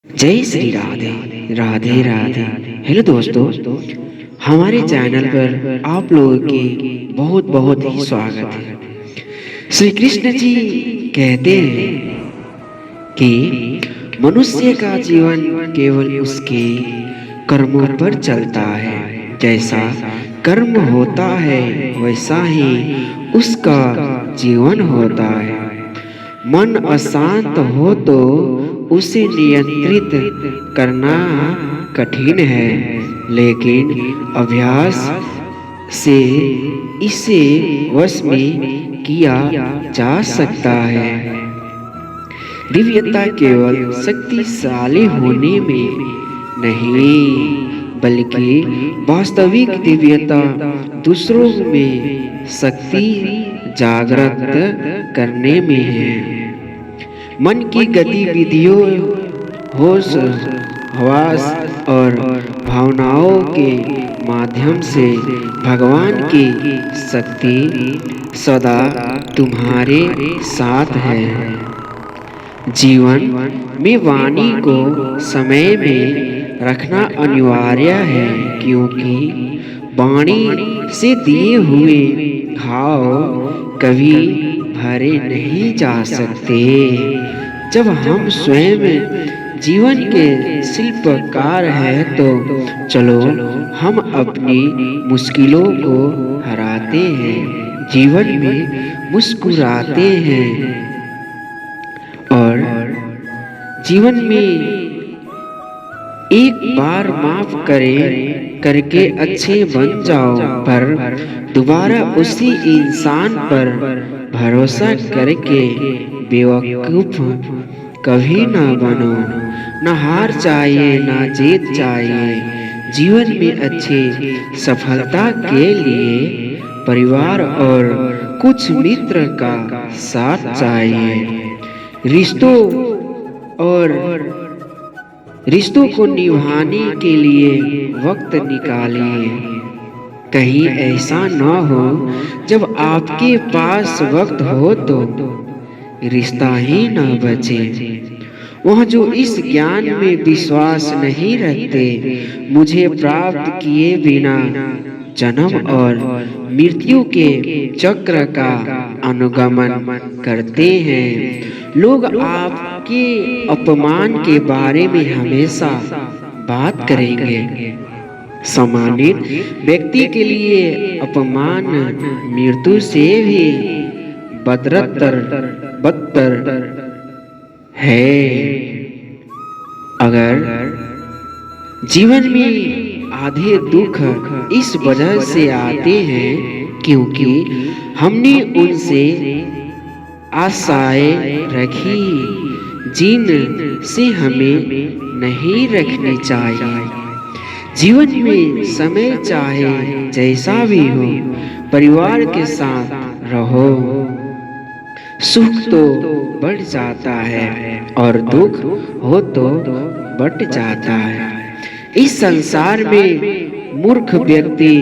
जय श्री राधे राधे राधे। हेलो दोस्तों, हमारे चैनल पर आप लोगों के बहुत बहुत ही स्वागत है। श्री कृष्ण जी कहते हैं कि मनुष्य का जीवन केवल उसके कर्मों पर चलता है। जैसा कर्म होता है वैसा ही उसका जीवन होता है। मन अशांत हो तो उसे नियंत्रित करना कठिन है, लेकिन अभ्यास से इसे वश में किया जा सकता है। दिव्यता केवल शक्तिशाली होने में नहीं, बल्कि वास्तविक दिव्यता दूसरों में शक्ति जागृत करने में है। मन की गतिविधियों, होश हवास और भावनाओं के माध्यम से भगवान की शक्ति सदा तुम्हारे साथ है। जीवन में वाणी को समय में रखना अनिवार्य है, क्योंकि वाणी से दिए हुए घाव कभी भरे नहीं जा सकते। जब हम स्वयं जीवन के शिल्पकार हैं तो चलो हम अपनी मुश्किलों को हराते हैं, जीवन में मुस्कुराते हैं और जीवन में एक बार माफ करके अच्छे बन जाओ, पर दोबारा उसी इंसान पर भरोसा करके बेवकूफ कभी ना बनो। ना हार चाहिए ना जीत चाहिए। जीवन में अच्छी सफलता के लिए परिवार और कुछ मित्र का साथ चाहिए। रिश्तों को निभाने के लिए वक्त निकालिए। कहीं ऐसा ना हो जब आपके पास वक्त हो तो रिश्ता ही ना बचे। वह जो इस ज्ञान में विश्वास नहीं रखते, मुझे प्राप्त किए बिना जन्म और मृत्यु के चक्र का अनुगमन करते हैं। लोग आपके अपमान के बारे में हमेशा बात करेंगे। सम्मानित व्यक्ति के लिए अपमान मृत्यु से भी बदतर है। अगर जीवन में आधे दुख इस वजह से आते हैं क्योंकि हमने उनसे आशाएं रखी जिन से हमें नहीं रखनी चाहिए। जीवन में समय चाहे जैसा भी हो, परिवार के साथ रहो। सुख तो बढ़ जाता है और दुख हो तो बढ़ जाता है। इस संसार में मूर्ख व्यक्ति,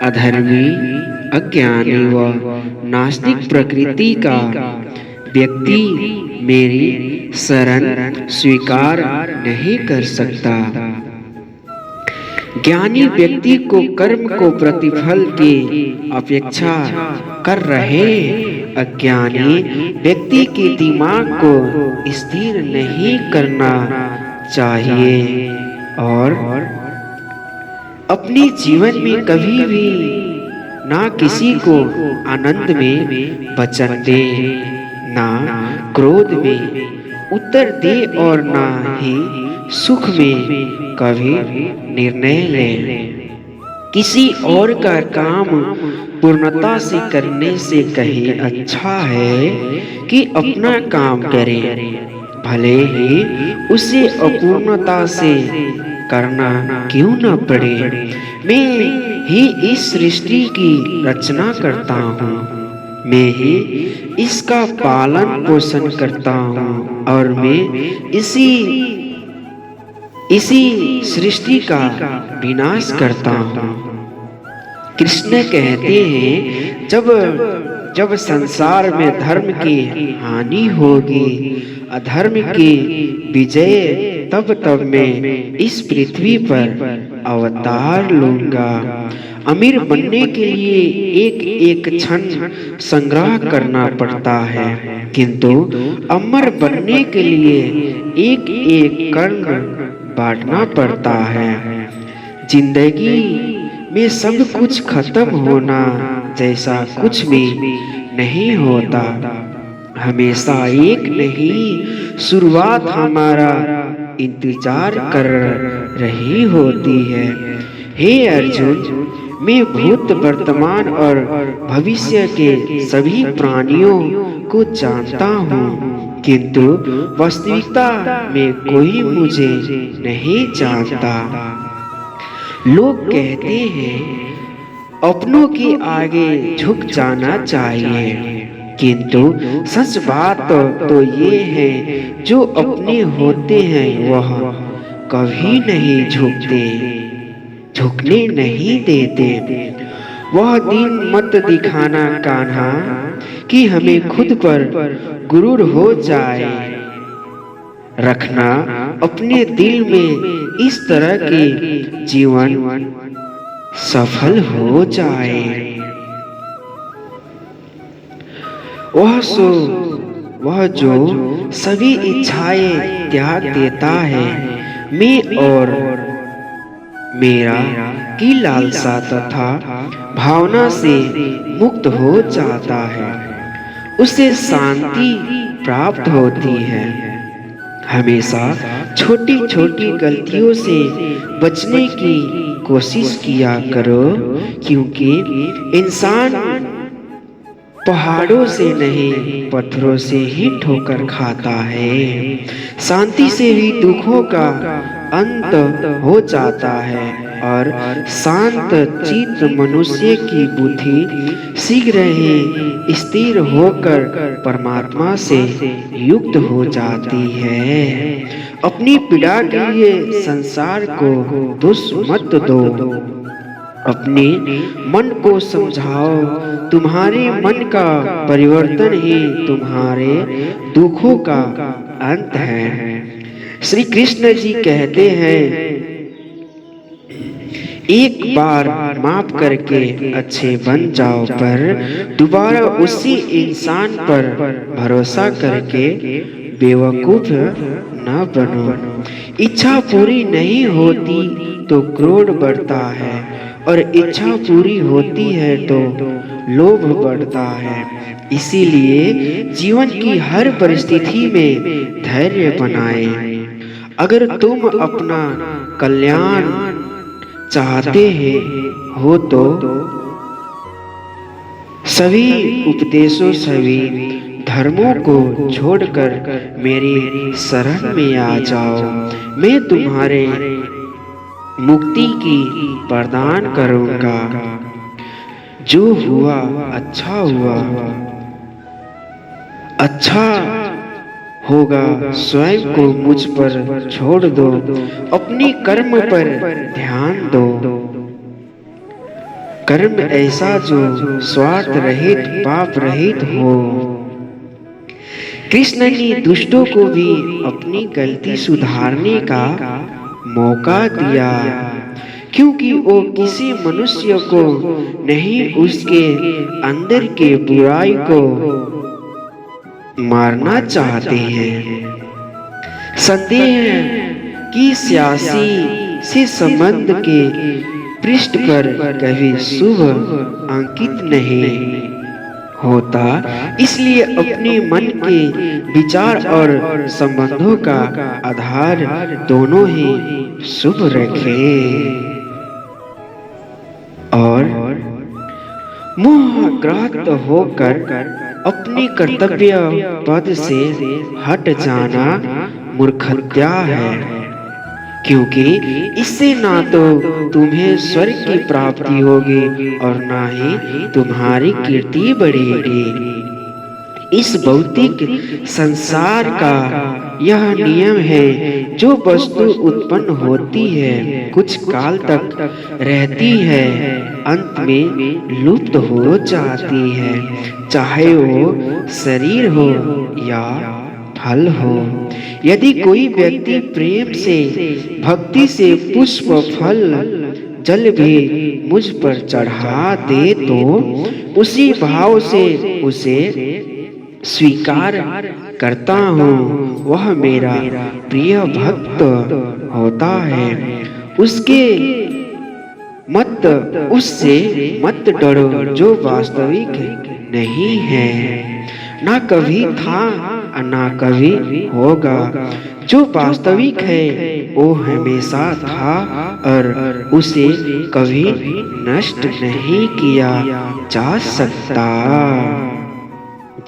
अधर्मी, अज्ञानी व नास्तिक प्रकृति का व्यक्ति मेरी शरण स्वीकार नहीं कर सकता। ज्ञानी व्यक्ति को कर्म को प्रतिफल की अपेक्षा कर रहे अज्ञानी व्यक्ति के दिमाग को स्थिर नहीं करना चाहिए और अपने जीवन में कभी भी ना किसी को आनंद में वचन दे, ना क्रोध में उत्तर दे और ना ही सुख में कभी निर्णय ले। किसी और का काम पूर्णता से करने से कहीं अच्छा है कि अपना काम करे, भले ही उसे अपूर्णता से करना क्यों न पड़े। मैं ही इस सृष्टि की रचना करता हूँ, मैं ही इसका पालन पोषण करता हूँ और मैं इसी सृष्टि का विनाश करता हूँ। कृष्ण कहते हैं, जब संसार में धर्म की हानि होगी, अधर्म की विजय तब तब मैं इस पृथ्वी पर अवतार लूंगा। अमीर बनने के लिए एक एक क्षण संग्रह करना पड़ता है, किंतु अमर बनने के लिए एक एक कण बांटना पड़ता है। जिंदगी में सब कुछ खत्म होना जैसा कुछ भी नहीं होता, हमेशा एक नहीं शुरुआत हमारा इंतजार कर रही होती है। हे अर्जुन, मैं भूत, वर्तमान और भविष्य के सभी प्राणियों को जानता हूँ, किंतु वास्तविकता में कोई मुझे नहीं जानता। लोग कहते हैं अपनों के आगे झुक जाना चाहिए, किंतु सच बात तो ये है जो अपने होते हैं वह कभी नहीं झुकने नहीं देते। वह दिन मत दिखाना कान्हा कि हमें खुद पर गुरूर हो जाए। रखना अपने दिल में इस तरह के जीवन सफल हो जाए। वह जो सभी इच्छाएं त्याग देता है, मैं और मेरा की लालसा तथा भावना से मुक्त हो जाता है, उसे शांति प्राप्त होती है। हमेशा छोटी छोटी गलतियों से बचने की कोशिश किया करो, क्योंकि इंसान पहाड़ों से नहीं पत्थरों से ही ठोकर खाता है। शांति से ही दुखों का अंत हो जाता है और शांत चित्त मनुष्य की बुद्धि शीघ्र ही स्थिर होकर परमात्मा से युक्त हो जाती है। अपनी पीड़ा के लिए संसार को दोष मत दो, अपने मन को समझाओ। तुम्हारे मन का परिवर्तन ही तुम्हारे दुखों का अंत है। श्री कृष्ण जी कहते हैं, एक बार माफ करके अच्छे बन जाओ, पर दोबारा उसी इंसान पर भरोसा करके बेवकूफ न बनो। इच्छा पूरी नहीं होती तो क्रोध बढ़ता है, और इच्छा पूरी होती है तो लोभ बढ़ता है। इसीलिए जीवन की हर परिस्थिति में धैर्य बनाएं। अगर तुम अपना कल्याण चाहते हो तो सभी उपदेशों, सभी धर्मों को छोड़कर मेरी शरण में आ जाओ। मैं तुम्हारे मुक्ति की प्रदान करूंगा। जो हुआ अच्छा हुआ, अच्छा होगा स्वयं को मुझ पर छोड़ दो, अपनी कर्म पर ध्यान दो। कर्म ऐसा जो स्वार्थ रहित, पाप रहित हो। कृष्ण ने दुष्टों को भी अपनी गलती सुधारने का मौका दिया, क्योंकि वो किसी मनुष्य को नहीं उसके अंदर के बुराई को मारना चाहते हैं। संदेह है कि सियासी से संबंध के पृष्ठ पर कभी शुभ अंकित नहीं होता, इसलिए अपने मन के विचार और संबंधों का आधार दोनों ही शुभ रखें और मोहग्रस्त होकर अपने कर्तव्य पद से हट जाना मूर्खता है, क्योंकि इससे ना तो तुम्हें स्वर्ग की प्राप्ति होगी और ना ही तुम्हारी कीर्ति बढ़ेगी। इस भौतिक संसार का यह नियम है, जो वस्तु उत्पन्न होती है कुछ काल तक रहती है, अंत में लुप्त हो जाती है, चाहे वो शरीर हो या फल हो। यदि कोई व्यक्ति प्रेम से, भक्ति से पुष्प, फल, जल भी मुझ पर चढ़ा दे तो उसी भाव से उसे स्वीकार करता हूँ, वह मेरा प्रिय भक्त होता है। उससे मत डरो जो वास्तविक नहीं है, ना कभी था ना कभी होगा। जो वास्तविक है वो हमेशा था और उसे कभी नष्ट नहीं किया जा सकता।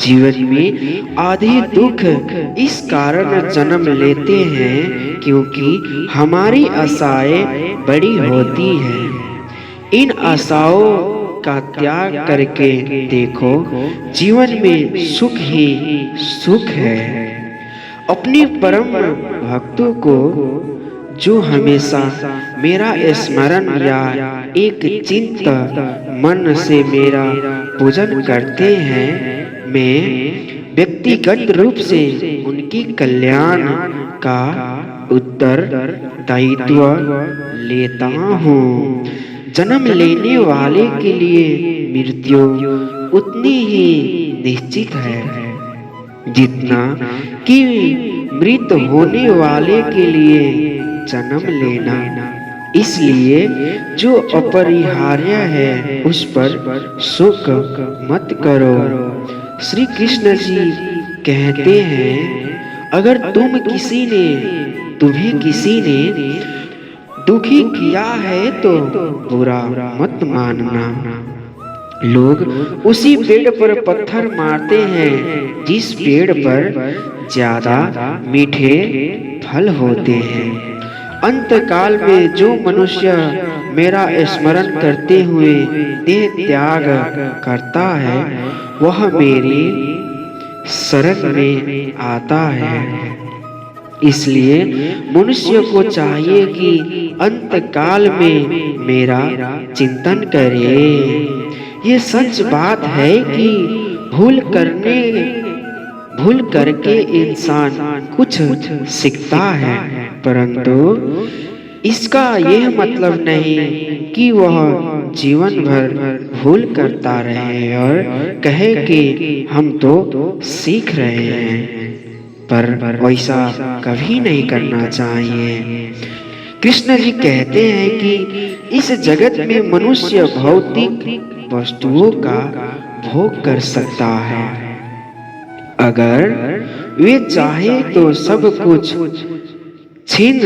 जीवन में आधे दुख इस कारण जन्म लेते हैं क्योंकि हमारी आशाएं बड़ी होती हैं। इन आशाओं का त्याग करके देखो, जीवन में सुख ही सुख है। अपने परम भक्तों को जो हमेशा मेरा स्मरण या एक चिंता मन से मेरा पूजन करते हैं, मैं व्यक्तिगत रूप से उनकी कल्याण का उत्तरदायित्व लेता हूँ। जन्म लेने वाले के लिए मृत्यु उतनी ही निश्चित है जितना कि मृत होने वाले के लिए जन्म लेना। इसलिए जो अपरिहार्य है उस पर शोक मत करो। श्री कृष्ण जी कहते हैं, अगर तुम्हें किसी ने दुखी किया है तो बुरा मत मानना। लोग उसी पेड़ पर पत्थर मारते हैं जिस पेड़ पर ज्यादा मीठे फल होते हैं। अंत काल में जो मनुष्य मेरा स्मरण करते हुए देह त्याग करता है वह मेरी शरण में आता है। इसलिए मनुष्य को चाहिए कि अंत काल में मेरा चिंतन करे। ये सच बात है कि भूल करके इंसान कुछ सीखता है, परंतु इसका यह मतलब नहीं कि वह जीवन भर भूल करता रहे और कहे कि हम तो सीख रहे हैं। पर वैसा कभी नहीं करना चाहिए। कृष्ण जी कहते हैं कि इस जगत में मनुष्य भौतिक वस्तुओं का भोग कर सकता है। अगर वे चाहे तो सब कुछ छीन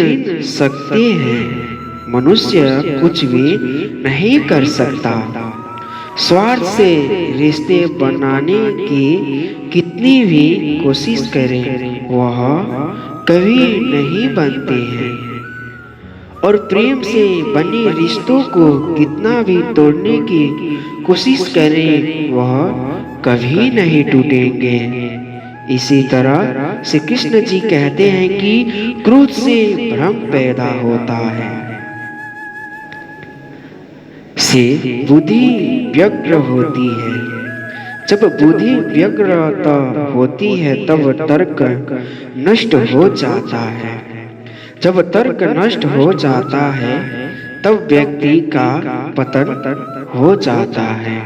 सकते हैं। मनुष्य कुछ भी नहीं कर सकता। स्वार्थ से रिश्ते बनाने की कितनी भी कोशिश करें वह कभी नहीं बनते हैं, और प्रेम से बने रिश्तों को कितना भी तोड़ने की कोशिश करें वह कभी नहीं टूटेंगे। इसी तरह श्री कृष्ण जी कहते हैं कि क्रोध से भ्रम पैदा होता है, से बुद्धि व्यग्र होती है। जब बुद्धि व्यग्र होती है तब तर्क नष्ट हो जाता है। जब तर्क नष्ट हो जाता है तब व्यक्ति का पतन हो जाता है।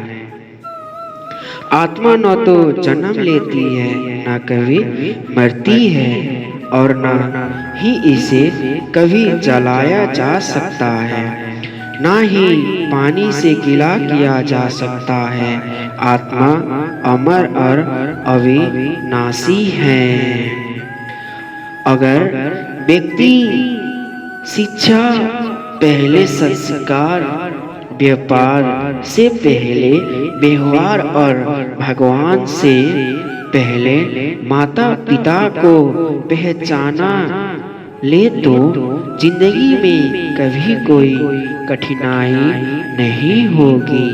आत्मा न तो जन्म लेती है न कभी मरती है और न ही इसे कभी जलाया जा सकता है, ना ही पानी से गीला किया जा सकता है। आत्मा अमर और अविनाशी है। अगर व्यक्ति शिक्षा, पहले संस्कार, व्यापार से पहले व्यवहार और भगवान से पहले माता पिता को पहचाना ले तो जिंदगी में कभी कोई कठिनाई नहीं होगी।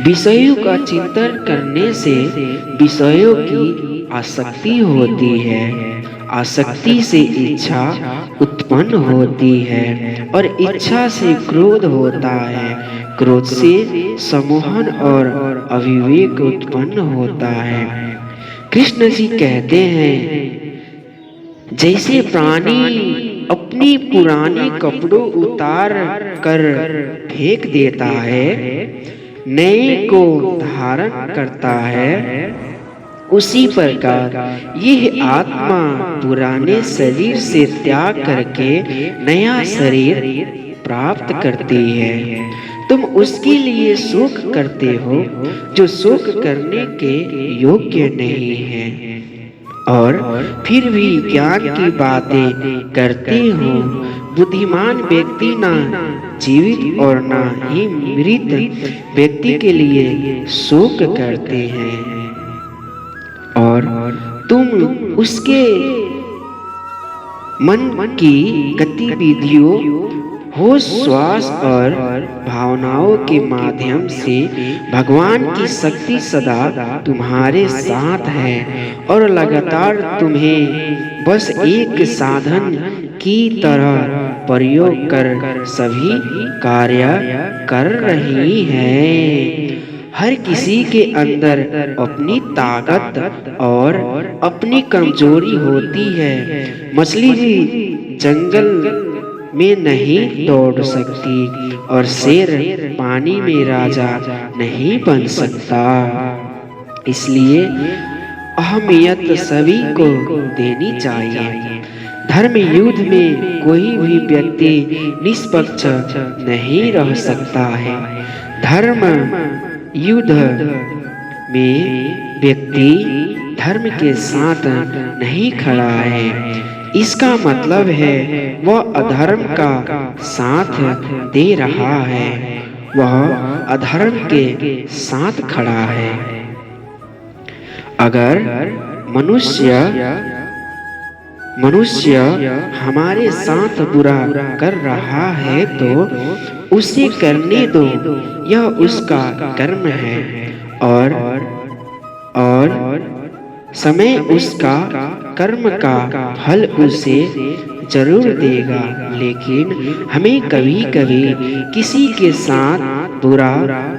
विषयों का चिंतन करने से विषयों की आसक्ति होती है। आसक्ति से इच्छा उत्पन्न होती है और इच्छा से क्रोध होता है। क्रोध से सम्मोहन और अविवेक उत्पन्न होता है। कृष्ण जी कहते हैं, जैसे प्राणी अपनी पुरानी कपड़ों उतार कर फेंक देता है, नए को धारण करता है, उसी प्रकार यह आत्मा पुराने शरीर से त्याग करके नया शरीर प्राप्त करती है। तुम उसके लिए शोक करते हो जो शोक करने के योग्य नहीं है, और फिर भी ज्ञान की बातें करते हो। बुद्धिमान व्यक्ति ना जीवित और ना ही मृत व्यक्ति के लिए शोक करते हैं, और तुम उसके मन की गतिविधियों, होश, श्वास और भावनाओं के माध्यम से भगवान की शक्ति सदा तुम्हारे साथ है और लगातार तुम्हें बस एक साधन की तरह प्रयोग कर सभी कार्य कर रही है। हर किसी के अंदर अपनी ताकत और अपनी कमजोरी होती है। मछली भी जंगल में नहीं दौड़ सकती और शेर पानी में राजा नहीं बन सकता। इसलिए अहमियत सभी को देनी चाहिए। धर्म युद्ध में कोई भी व्यक्ति निष्पक्ष नहीं रह सकता है। धर्म युद्ध में व्यक्ति धर्म के साथ नहीं खड़ा है, इसका मतलब है वह अधर्म का साथ दे रहा है, वह अधर्म के साथ खड़ा है। अगर मनुष्य हमारे साथ बुरा कर रहा है तो उसे करने दो, यह उसका कर्म है, और समय उसका कर्म का फल उसे जरूर देगा। लेकिन हमें कभी कभी किसी के साथ बुरा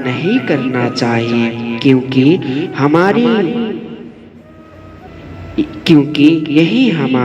नहीं करना चाहिए, क्योंकि यही हमारा